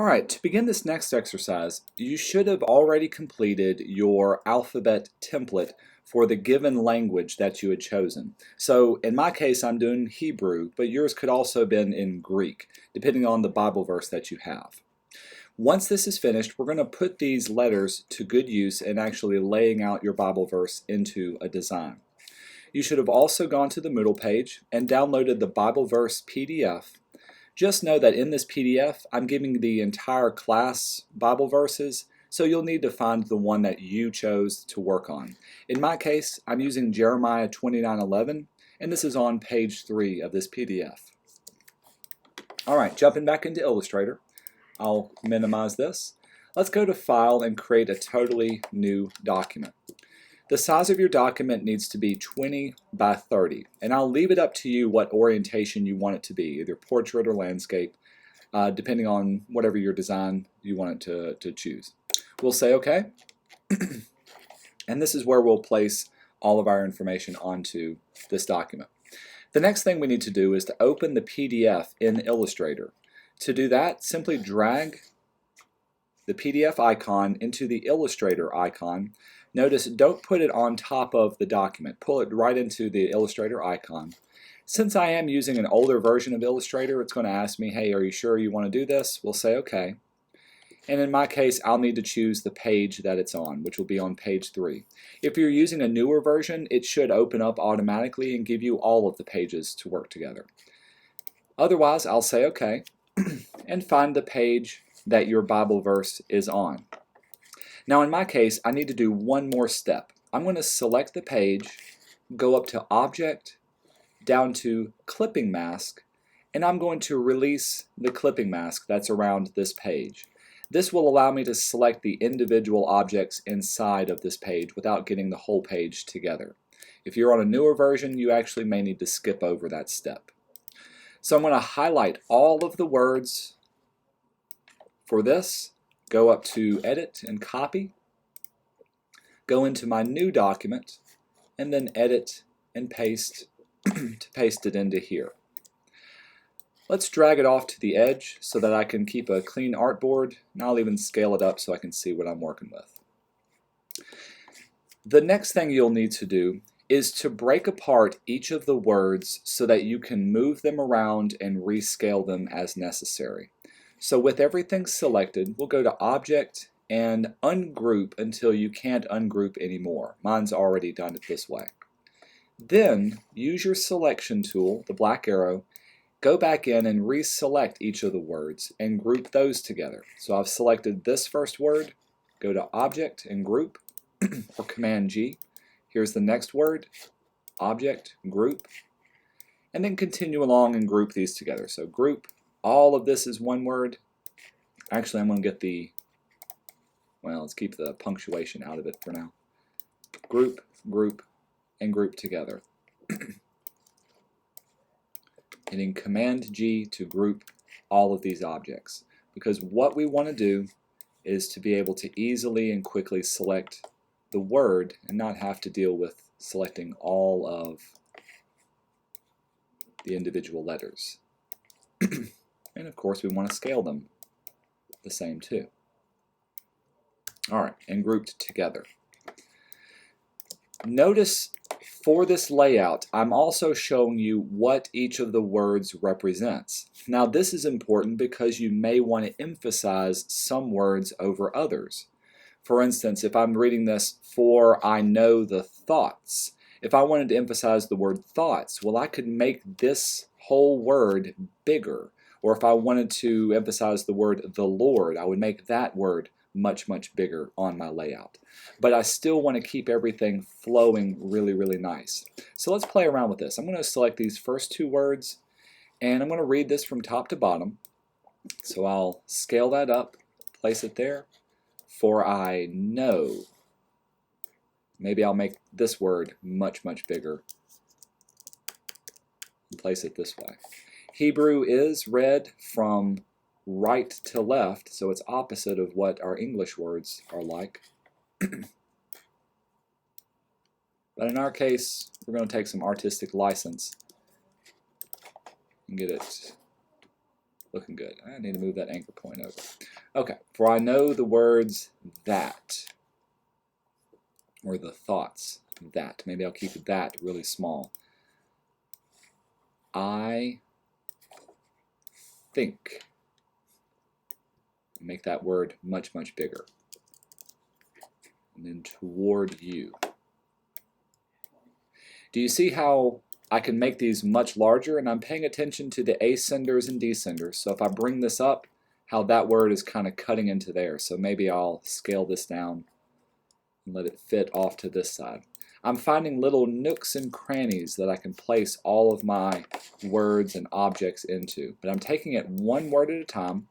Alright, to begin this next exercise, you should have already completed your alphabet template for the given language that you had chosen. So in my case I'm doing Hebrew, but yours could also have been in Greek, depending on the Bible verse that you have. Once this is finished, we're going to put these letters to good use in actually laying out your Bible verse into a design. You should have also gone to the Moodle page and downloaded the Bible verse PDF. Just know that in this PDF, I'm giving the entire class Bible verses, so you'll need to find the one that you chose to work on. In my case, I'm using Jeremiah 29:11, and this is on page 3 of this PDF. Alright, jumping back into Illustrator, I'll minimize this. Let's go to File and create a totally new document. The size of your document needs to be 20 by 30, and I'll leave it up to you what orientation you want it to be, either portrait or landscape, depending on whatever your design you want it to choose. We'll say OK, and this is where we'll place all of our information onto this document. The next thing we need to do is to open the PDF in Illustrator. To do that, simply drag the PDF icon into the Illustrator icon. Notice, don't put it on top of the document. Pull it right into the Illustrator icon. Since I am using an older version of Illustrator, it's going to ask me, hey, are you sure you want to do this? We'll say OK. And in my case, I'll need to choose the page that it's on, which will be on page 3. If you're using a newer version, it should open up automatically and give you all of the pages to work together. Otherwise, I'll say OK and find the page that your Bible verse is on. Now in my case, I need to do one more step. I'm going to select the page, go up to Object, down to Clipping Mask, and I'm going to release the clipping mask that's around this page. This will allow me to select the individual objects inside of this page without getting the whole page together. If you're on a newer version, you actually may need to skip over that step. So I'm going to highlight all of the words for this, go up to Edit and Copy, go into my new document, and then Edit and Paste to paste it into here. Let's drag it off to the edge so that I can keep a clean artboard, and I'll even scale it up so I can see what I'm working with. The next thing you'll need to do is to break apart each of the words so that you can move them around and rescale them as necessary. So with everything selected, we'll go to Object and Ungroup until you can't ungroup anymore. Mine's already done it this way. Then use your selection tool, the black arrow, go back in and reselect each of the words and group those together. So I've selected this first word, go to Object and Group, or Command G. Here's the next word, Object, Group, and then continue along and group these together. So group, all of this is one word. Actually, I'm going to get let's keep the punctuation out of it for now. Group, group, and group together. Hitting Command G to group all of these objects. Because what we want to do is to be able to easily and quickly select the word and not have to deal with selecting all of the individual letters. And of course we want to scale them the same too. Alright, and grouped together. Notice for this layout, I'm also showing you what each of the words represents. Now this is important because you may want to emphasize some words over others. For instance, if I'm reading this, for I know the thoughts, if I wanted to emphasize the word thoughts, well, I could make this whole word bigger. Or if I wanted to emphasize the word the Lord, I would make that word much, much bigger on my layout. But I still want to keep everything flowing really, really nice. So let's play around with this. I'm going to select these first two words, and I'm going to read this from top to bottom. So I'll scale that up, place it there. For I know. Maybe I'll make this word much, much bigger and place it this way. Hebrew is read from right to left, so it's opposite of what our English words are like. But in our case, we're going to take some artistic license and get it Looking good. I need to move that anchor point over. Okay, for I know the words that, or the thoughts that. Maybe I'll keep that really small. I think. Make that word much, much bigger. And then toward you. Do you see how I can make these much larger? And I'm paying attention to the ascenders and descenders. So if I bring this up, how that word is kind of cutting into there. So maybe I'll scale this down and let it fit off to this side. I'm finding little nooks and crannies that I can place all of my words and objects into. But I'm taking it one word at a time.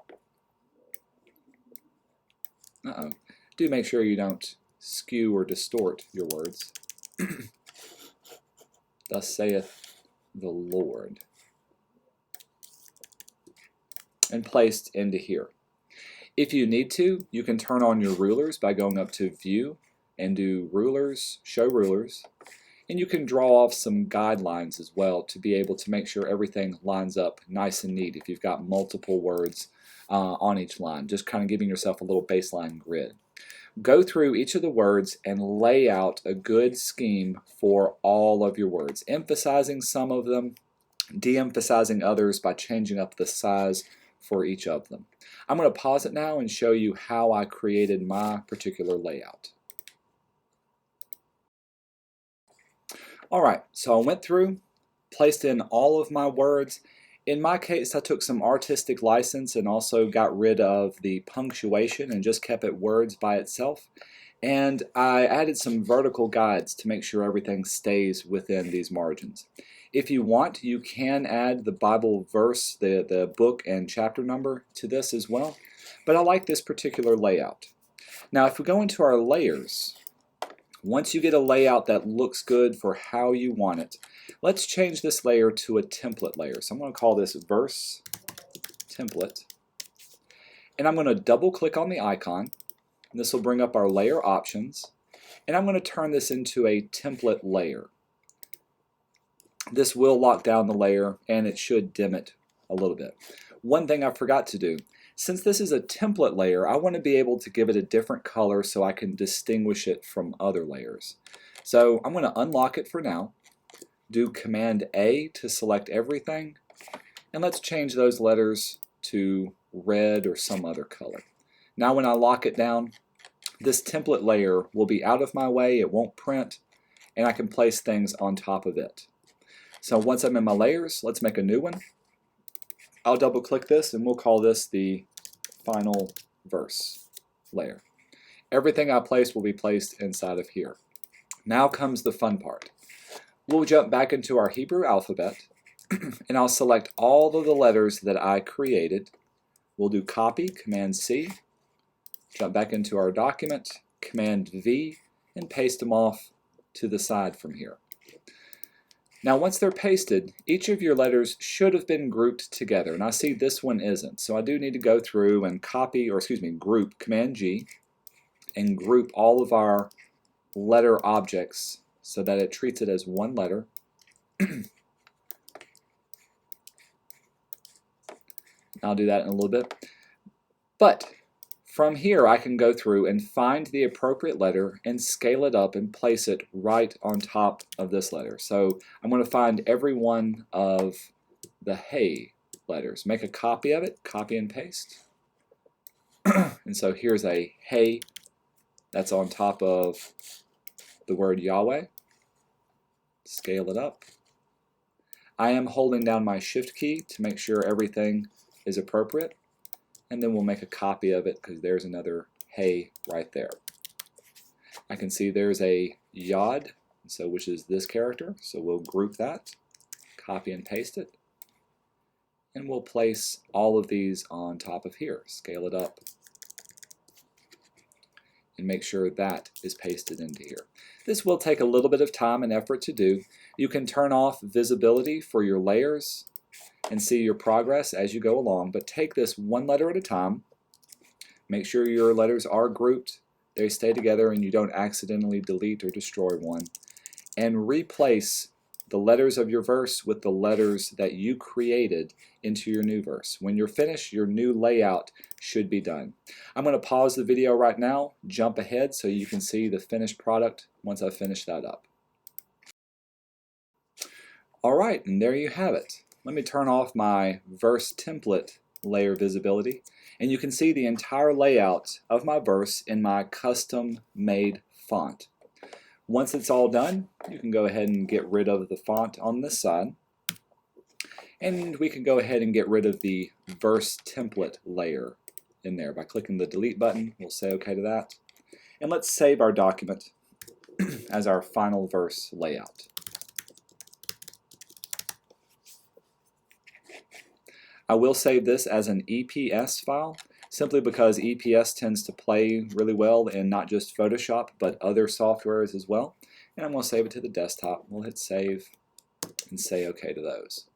Do make sure you don't skew or distort your words. Thus saith the Lord. And placed into here. If you need to, you can turn on your rulers by going up to View and do Rulers, Show Rulers. And you can draw off some guidelines as well to be able to make sure everything lines up nice and neat if you've got multiple words on each line, just kind of giving yourself a little baseline grid. Go through each of the words and lay out a good scheme for all of your words, emphasizing some of them, de-emphasizing others by changing up the size for each of them. I'm going to pause it now and show you how I created my particular layout. Alright, so I went through, placed in all of my words. In my case, I took some artistic license and also got rid of the punctuation and just kept it words by itself. And I added some vertical guides to make sure everything stays within these margins. If you want, you can add the Bible verse, the book and chapter number to this as well. But I like this particular layout. Now, if we go into our layers, once you get a layout that looks good for how you want it, let's change this layer to a template layer. So I'm going to call this Verse Template. And I'm going to double click on the icon. And this will bring up our layer options. And I'm going to turn this into a template layer. This will lock down the layer and it should dim it a little bit. One thing I forgot to do, since this is a template layer, I want to be able to give it a different color so I can distinguish it from other layers. So I'm going to unlock it for now, do Command A to select everything, and let's change those letters to red or some other color. Now when I lock it down, this template layer will be out of my way, it won't print, and I can place things on top of it. So once I'm in my layers, let's make a new one. I'll double click this and we'll call this the Final Verse layer. Everything I place will be placed inside of here. Now comes the fun part. We'll jump back into our Hebrew alphabet and I'll select all of the letters that I created. We'll do copy, Command C, jump back into our document, Command V, and paste them off to the side from here. Now once they're pasted, each of your letters should have been grouped together, and I see this one isn't. So I do need to go through and group, Command G, and group all of our letter objects so that it treats it as one letter. I'll do that in a little bit. But from here I can go through and find the appropriate letter and scale it up and place it right on top of this letter. So I'm going to find every one of the hey letters. Make a copy of it, copy and paste. And so here's a hey that's on top of the word Yahweh. Scale it up. I am holding down my Shift key to make sure everything is appropriate. And then we'll make a copy of it because there's another hey right there. I can see there's a Yod, so which is this character, so we'll group that, copy and paste it, and we'll place all of these on top of here. Scale it up and make sure that is pasted into here. This will take a little bit of time and effort to do. You can turn off visibility for your layers and see your progress as you go along, but take this one letter at a time. Make sure your letters are grouped, they stay together, and you don't accidentally delete or destroy one. And replace the letters of your verse with the letters that you created into your new verse. When you're finished, your new layout should be done. I'm going to pause the video right now, jump ahead so you can see the finished product once I've finished that up. Alright, and there you have it. Let me turn off my verse template layer visibility, and you can see the entire layout of my verse in my custom made font. Once it's all done, you can go ahead and get rid of the font on this side, and we can go ahead and get rid of the verse template layer in there by clicking the delete button. We'll say OK to that, and let's save our document as our final verse layout. I will save this as an EPS file, simply because EPS tends to play really well in not just Photoshop, but other softwares as well. And I'm going to save it to the desktop. We'll hit save and say OK to those.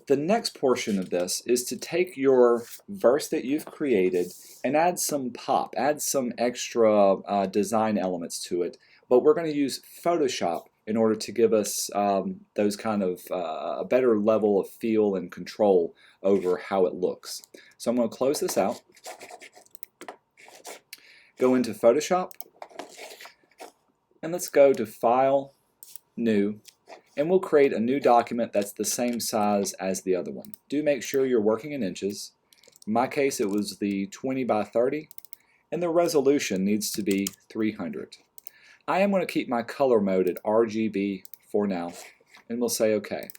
The next portion of this is to take your verse that you've created and add some pop, add some extra design elements to it. But we're going to use Photoshop in order to give us those kind of a better level of feel and control over how it looks. So I'm going to close this out, go into Photoshop, and let's go to File, New, and we'll create a new document that's the same size as the other one. Do make sure you're working in inches. In my case, it was the 20 by 30, and the resolution needs to be 300. I am going to keep my color mode at RGB for now, and we'll say OK.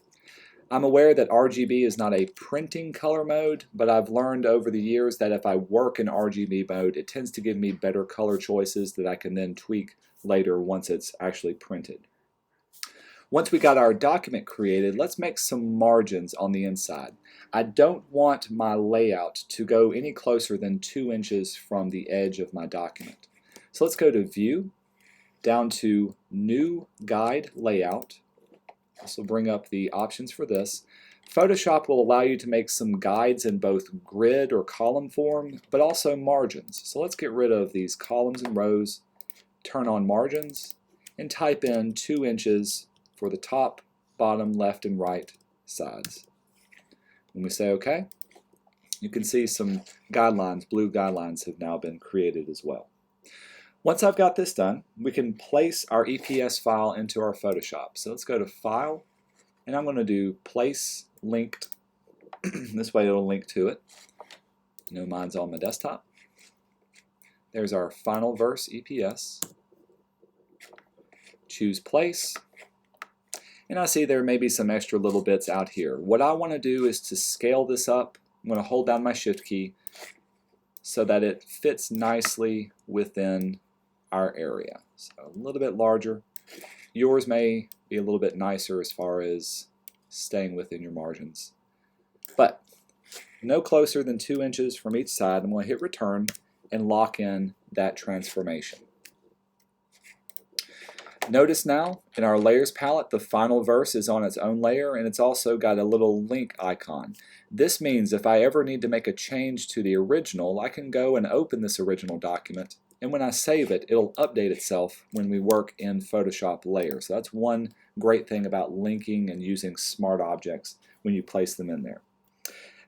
I'm aware that RGB is not a printing color mode, but I've learned over the years that if I work in RGB mode, it tends to give me better color choices that I can then tweak later once it's actually printed. Once we got our document created, let's make some margins on the inside. I don't want my layout to go any closer than 2 inches from the edge of my document. So let's go to View, down to New Guide Layout. This will bring up the options for this. Photoshop will allow you to make some guides in both grid or column form, but also margins. So let's get rid of these columns and rows, turn on margins, and type in 2 inches for the top, bottom, left, and right sides. When we say OK, you can see some guidelines, blue guidelines have now been created as well. Once I've got this done, we can place our EPS file into our Photoshop. So let's go to File, and I'm going to do Place Linked. This way it'll link to it. You know, mine's on my desktop. There's our final verse EPS. Choose Place. And I see there may be some extra little bits out here. What I want to do is to scale this up. I'm going to hold down my Shift key so that it fits nicely within our area. So a little bit larger. Yours may be a little bit nicer as far as staying within your margins. But no closer than 2 inches from each side. I'm going to hit return and lock in that transformation. Notice now in our layers palette the final verse is on its own layer, and it's also got a little link icon. This means if I ever need to make a change to the original, I can go and open this original document, and when I save it, it'll update itself when we work in Photoshop layers. So that's one great thing about linking and using smart objects when you place them in there.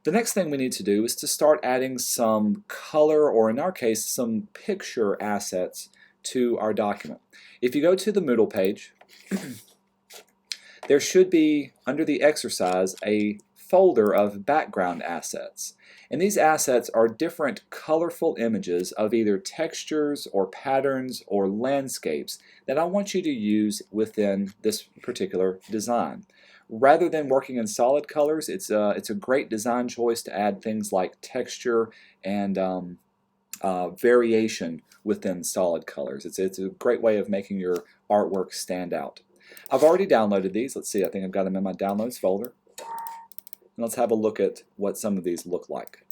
The next thing we need to do is to start adding some color, or in our case some picture assets to our document. If you go to the Moodle page, there should be, under the exercise, a folder of background assets. And these assets are different colorful images of either textures or patterns or landscapes that I want you to use within this particular design. Rather than working in solid colors, it's a great design choice to add things like texture and variation within solid colors. It's a great way of making your artwork stand out. I've already downloaded these. Let's see, I think I've got them in my downloads folder. And let's have a look at what some of these look like.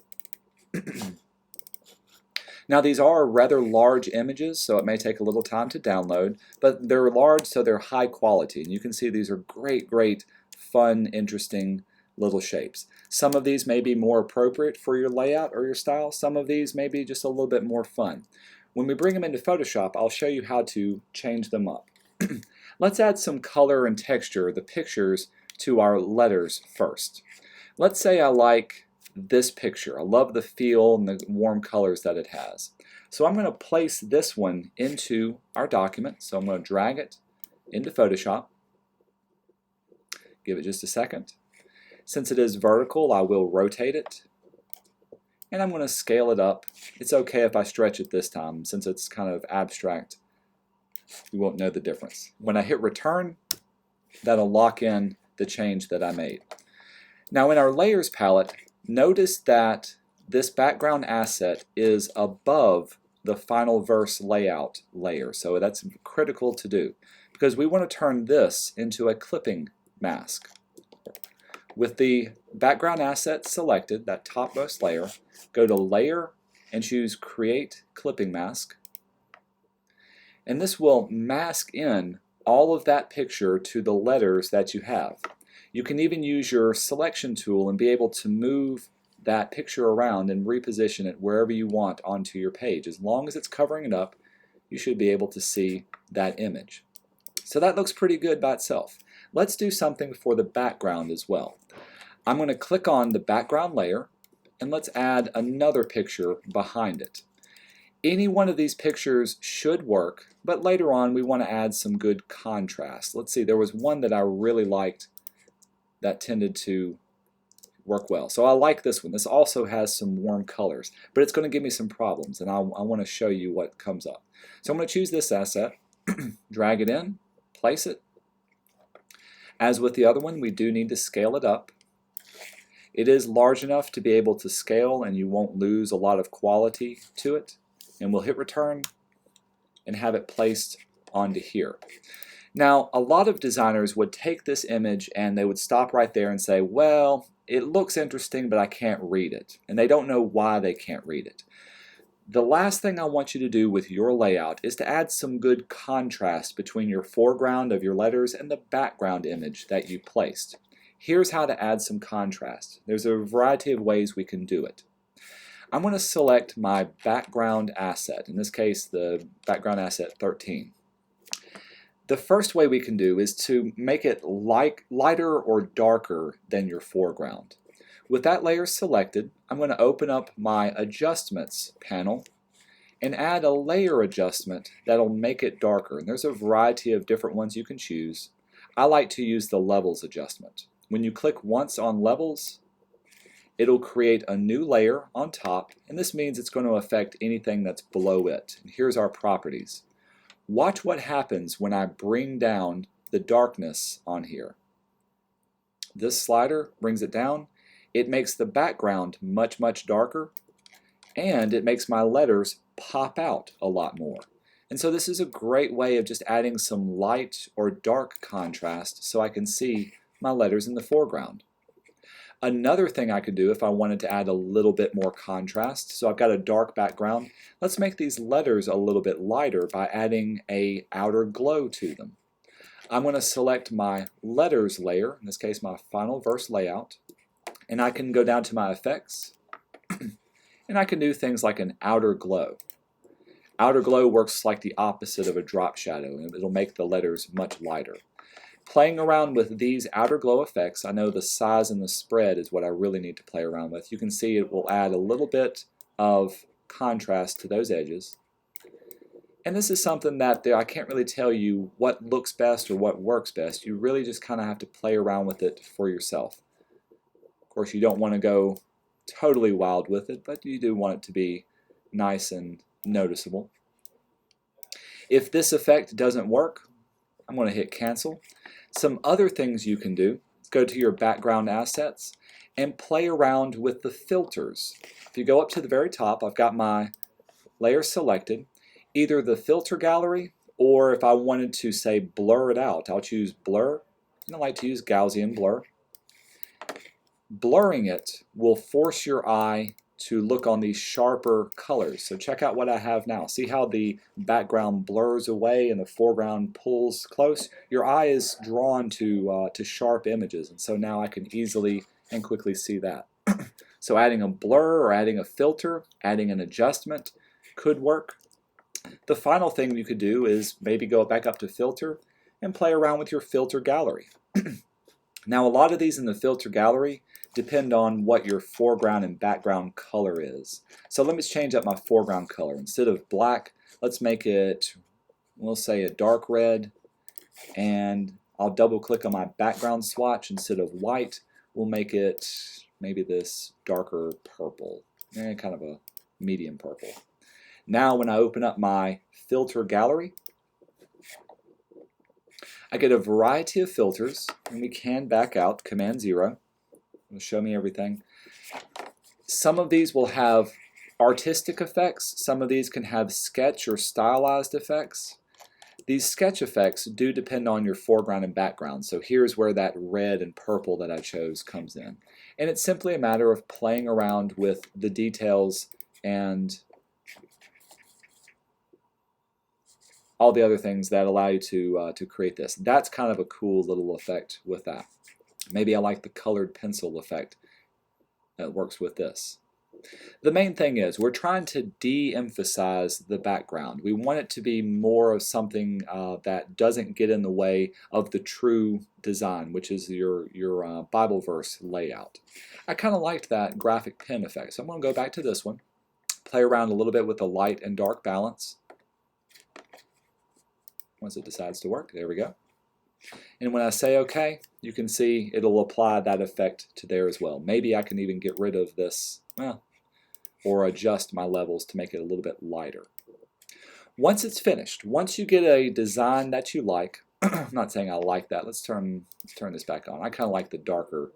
Now these are rather large images, so it may take a little time to download, but they're large so they're high quality. And you can see these are great, fun, interesting little shapes. Some of these may be more appropriate for your layout or your style. Some of these may be just a little bit more fun. When we bring them into Photoshop, I'll show you how to change them up. Let's add some color and texture, the pictures, to our letters first. Let's say I like this picture. I love the feel and the warm colors that it has. So I'm going to place this one into our document. So I'm going to drag it into Photoshop. Give it just a second. Since it is vertical, I will rotate it. And I'm going to scale it up. It's okay if I stretch it this time, since it's kind of abstract. You won't know the difference. When I hit return, that'll lock in the change that I made. Now in our layers palette, notice that this background asset is above the final verse layout layer. So that's critical to do because we want to turn this into a clipping mask. With the background asset selected, that topmost layer, go to Layer and choose Create Clipping Mask. And this will mask in all of that picture to the letters that you have. You can even use your selection tool and be able to move that picture around and reposition it wherever you want onto your page. As long as it's covering it up, you should be able to see that image. So that looks pretty good by itself. Let's do something for the background as well. I'm going to click on the background layer and let's add another picture behind it. Any one of these pictures should work, but later on we want to add some good contrast. Let's see, there was one that I really liked that tended to work well. So I like this one. This also has some warm colors, but it's going to give me some problems, and I want to show you what comes up. So I'm going to choose this asset, drag it in, place it. As with the other one, we do need to scale it up. It is large enough to be able to scale and you won't lose a lot of quality to it. And we'll hit return and have it placed onto here. Now, a lot of designers would take this image and they would stop right there and say, well, it looks interesting, but I can't read it. And they don't know why they can't read it. The last thing I want you to do with your layout is to add some good contrast between your foreground of your letters and the background image that you placed. Here's how to add some contrast. There's a variety of ways we can do it. I'm going to select my background asset, in this case the background asset 13. The first way we can do is to make it lighter or darker than your foreground. With that layer selected, I'm going to open up my Adjustments panel and add a layer adjustment that'll make it darker. And there's a variety of different ones you can choose. I like to use the Levels adjustment. When you click once on Levels, it'll create a new layer on top, and this means it's going to affect anything that's below it. And here's our properties. Watch what happens when I bring down the darkness on here. This slider brings it down. It makes the background much, much darker, and it makes my letters pop out a lot more. And so this is a great way of just adding some light or dark contrast so I can see my letters in the foreground. Another thing I could do if I wanted to add a little bit more contrast, so I've got a dark background, let's make these letters a little bit lighter by adding an outer glow to them. I'm going to select my letters layer, in this case my final verse layout, and I can go down to my effects, and I can do things like an outer glow. Outer glow works like the opposite of a drop shadow, and it'll make the letters much lighter. Playing around with these outer glow effects, I know the size and the spread is what I really need to play around with. You can see it will add a little bit of contrast to those edges. And this is something that I can't really tell you what looks best or what works best. You really just kind of have to play around with it for yourself. Of course, you don't want to go totally wild with it, but you do want it to be nice and noticeable. If this effect doesn't work, I'm going to hit cancel. Some other things you can do is go to your background assets and play around with the filters. If you go up to the very top, I've got my layer selected, either the filter gallery or if I wanted to say blur it out, I'll choose blur, and I like to use Gaussian blur. Blurring it will force your eye to look on these sharper colors. So check out what I have now. See how the background blurs away and the foreground pulls close? Your eye is drawn to sharp images, and so now I can easily and quickly see that. So adding a blur or adding a filter, adding an adjustment could work. The final thing you could do is maybe go back up to filter and play around with your filter gallery. Now, a lot of these in the filter gallery depend on what your foreground and background color is. So let me change up my foreground color. Instead of black, let's make it, we'll say, a dark red, and I'll double click on my background swatch. Instead of white, we'll make it maybe this darker purple, kind of a medium purple. Now when I open up my filter gallery, I get a variety of filters, and we can back out, Command 0. It'll show me everything. Some of these will have artistic effects. Some of these can have sketch or stylized effects. These sketch effects do depend on your foreground and background. So here's where that red and purple that I chose comes in. And it's simply a matter of playing around with the details and all the other things that allow you to create this. That's kind of a cool little effect with that. Maybe I like the colored pencil effect that works with this. The main thing is we're trying to de-emphasize the background. We want it to be more of something that doesn't get in the way of the true design, which is your Bible verse layout. I kind of liked that graphic pen effect, so I'm going to go back to this one, play around a little bit with the light and dark balance. Once it decides to work, there we go. And when I say OK, you can see it'll apply that effect to there as well. Maybe I can even get rid of this, well, or adjust my levels to make it a little bit lighter. Once it's finished, once you get a design that you like, I'm not saying I like that. Let's turn this back on. I kind of like the darker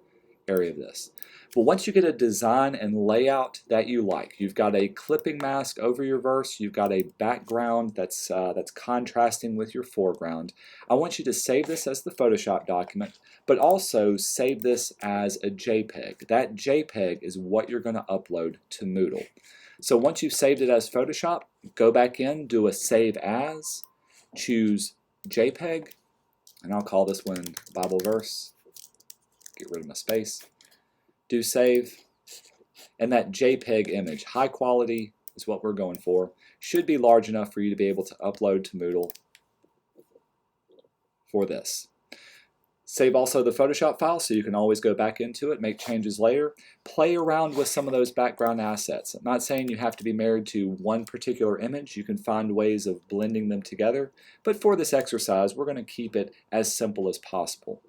area of this. But once you get a design and layout that you like, you've got a clipping mask over your verse, you've got a background that's contrasting with your foreground. I want you to save this as the Photoshop document, but also save this as a JPEG. That JPEG is what you're going to upload to Moodle. So once you've saved it as Photoshop, go back in, do a Save As, choose JPEG, and I'll call this one Bible Verse. Get rid of my space. Do save, and that JPEG image, high quality is what we're going for, should be large enough for you to be able to upload to Moodle for this. Save also the Photoshop file so you can always go back into it, make changes later. Play around with some of those background assets. I'm not saying you have to be married to one particular image. You can find ways of blending them together, but for this exercise we're going to keep it as simple as possible.